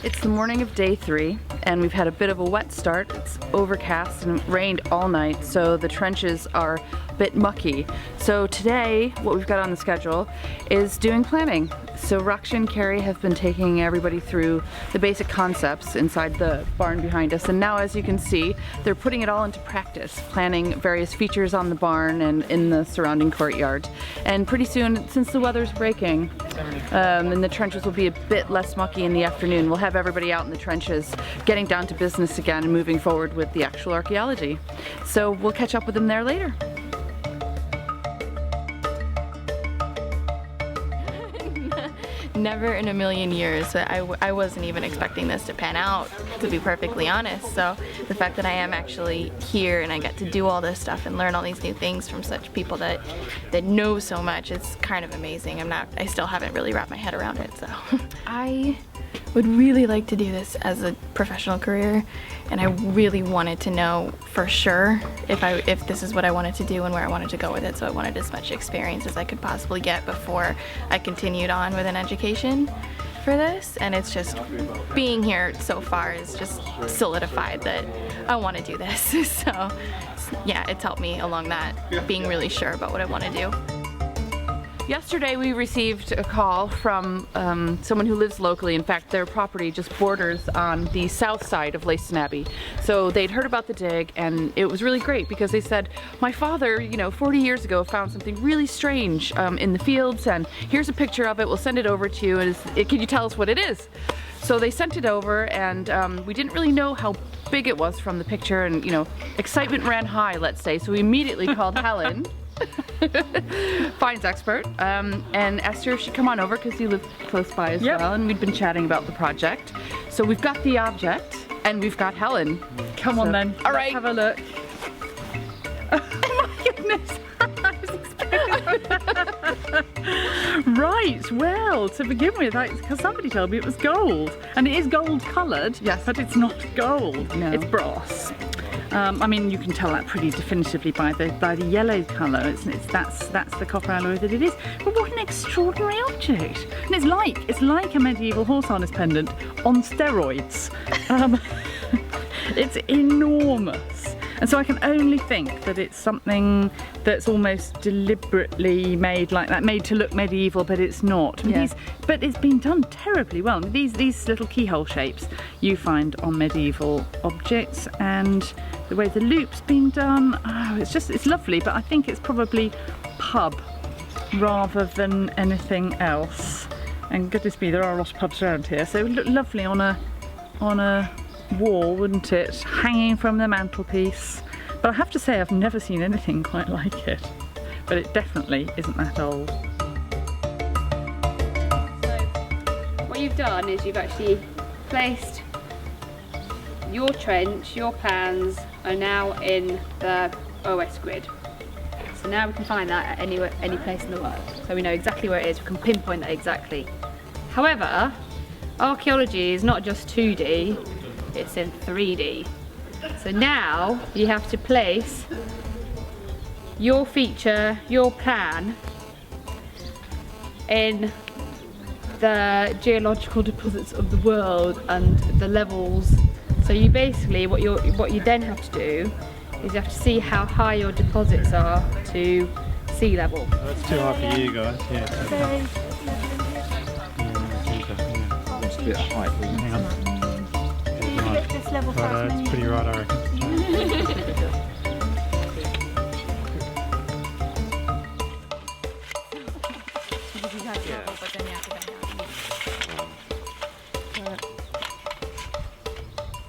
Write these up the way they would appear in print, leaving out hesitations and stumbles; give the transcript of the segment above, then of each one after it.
It's the morning of day 3 and we've had a bit of a wet start. It's overcast and it rained all night, so the trenches are a bit mucky. So today what we've got on the schedule is doing planning. So Raksha and Carrie have been taking everybody through the basic concepts inside the barn behind us, and now as you can see they're putting it all into practice, planning various features on the barn and in the surrounding courtyard. And pretty soon, since the weather's breaking and the trenches will be a bit less mucky in the afternoon, we'll have everybody out in the trenches getting down to business again and moving forward with the actual archaeology. So we'll catch up with them there later. Never in a million years. I wasn't even expecting this to pan out, to be perfectly honest. So the fact that I am actually here and I get to do all this stuff and learn all these new things from such people that know so much, it's kind of amazing. I still haven't really wrapped my head around it, so. I would really like to do this as a professional career, and I really wanted to know for sure if this is what I wanted to do and where I wanted to go with it. So I wanted as much experience as I could possibly get before I continued on with an education for this. And it's just, being here so far is just solidified that I want to do this. So yeah, it's helped me along that, being really sure about what I want to do. Yesterday we received a call from someone who lives locally. In fact, their property just borders on the south side of Leiston Abbey. So they'd heard about the dig and it was really great because they said, my father, 40 years ago found something really strange in the fields, and here's a picture of it, we'll send it over to you, and can you tell us what it is? So they sent it over, and we didn't really know how big it was from the picture, and excitement ran high, let's say. So we immediately called Helen, finds expert, and asked her if she'd come on over because you live close by as well, and we'd been chatting about the project. So we've got the object and we've got Helen. Come on then. All right. Have a look. Oh my goodness. I was expecting Right, well, to begin with, because somebody told me it was gold, and it is gold coloured, yes, but it's not gold. No. It's brass. I mean, you can tell that pretty definitively by the yellow colour. That's the copper alloy that it is. But what an extraordinary object! And it's like a medieval horse harness pendant on steroids. It's enormous, and so I can only think that it's something that's almost deliberately made like that, made to look medieval, but it's not. Yeah. But it's been done terribly well. These little keyhole shapes you find on medieval objects, and the way the loop's been done, it's lovely. But I think it's probably pub rather than anything else. And goodness me, there are a lot of pubs around here, so it would look lovely on a wall, wouldn't it, hanging from the mantelpiece. But I have to say, I've never seen anything quite like it, but it definitely isn't that old. So what you've done is you've actually placed your trench, your plans are now in the OS grid. So now we can find that at any place in the world. So we know exactly where it is, we can pinpoint that exactly. However, archaeology is not just 2D, it's in 3D. So now you have to place your feature, your plan, in the geological deposits of the world and the levels. So you basically, what you then have to do is you have to see how high your deposits are to sea level. That's too high for you guys, yeah. It's a bit of height. Hang on. This level It's pretty right, I reckon.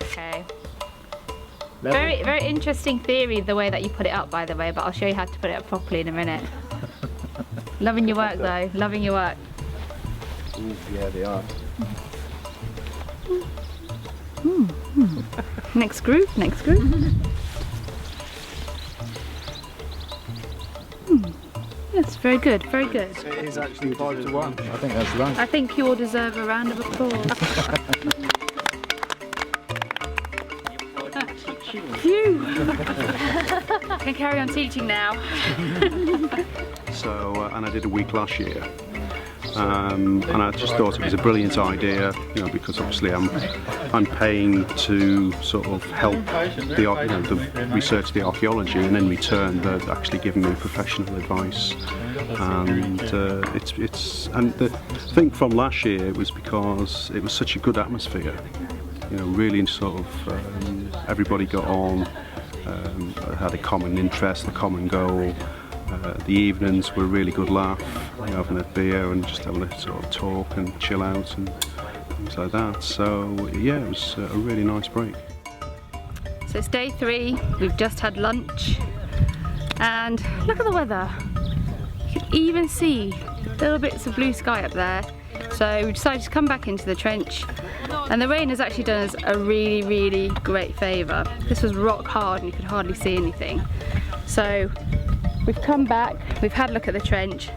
Okay. Very, very interesting theory, the way that you put it up, by the way, but I'll show you how to put it up properly in a minute. Loving your work though, loving your work. Ooh, yeah, they are. Next group. Yes, very good, very good. It is actually 5 to 1. I think that's right. I think you all deserve a round of applause. Phew! Can carry on teaching now. So, and I did a week last year. and I just thought it was a brilliant idea, you know, because obviously I'm paying to sort of help the research the archaeology, and in return they're actually giving me professional advice. And and the thing from last year was because it was such a good atmosphere, you know, really sort of everybody got on, had a common interest, a common goal. The evenings were a really good laugh, you know, having a beer and just having a sort of talk and chill out and things like that. So yeah, it was a really nice break. So it's day 3, we've just had lunch, and look at the weather. You can even see little bits of blue sky up there. So we decided to come back into the trench, and the rain has actually done us a really great favour. This was rock hard and you could hardly see anything. So we've come back, we've had a look at the trench.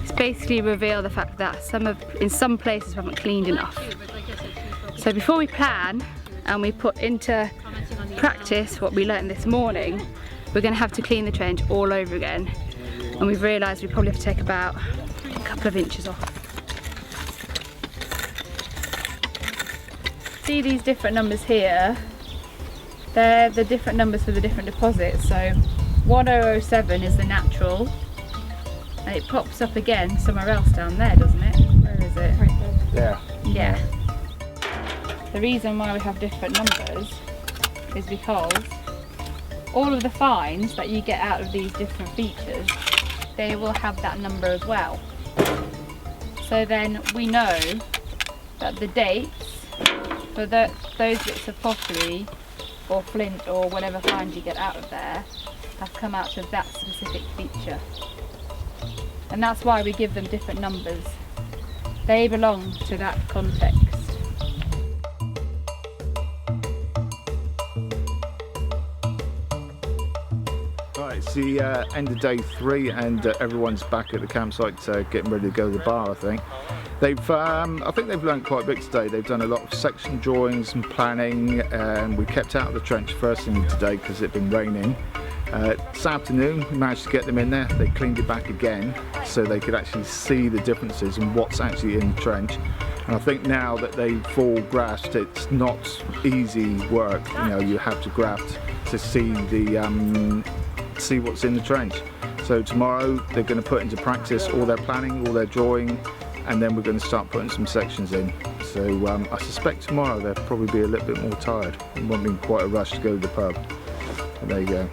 It's basically revealed the fact that in some places we haven't cleaned enough. So before we plan and we put into practice what we learned this morning, we're going to have to clean the trench all over again. And we've realised we probably have to take about a couple of inches off. See these different numbers here? They're the different numbers for the different deposits. So 1007 is the natural, and it pops up again somewhere else down there, doesn't it? Where is it? Right there. Yeah. The reason why we have different numbers is because all of the finds that you get out of these different features, they will have that number as well. So then we know that the dates for those bits of pottery or flint or whatever finds you get out of there have come out of that specific feature. And that's why we give them different numbers. They belong to that context. Right, it's the end of day 3, and everyone's back at the campsite getting ready to go to the bar, I think. I think they've learned quite a bit today. They've done a lot of section drawings and planning, and we kept out of the trench first thing today because it had been raining. This afternoon we managed to get them in there. They cleaned it back again so they could actually see the differences and what's actually in the trench. And I think now that they've all grasped, it's not easy work. You know, you have to graft to see see what's in the trench. So tomorrow they're going to put into practice all their planning, all their drawing, and then we're going to start putting some sections in. So I suspect tomorrow they'll probably be a little bit more tired. It won't be quite a rush to go to the pub. And there you go.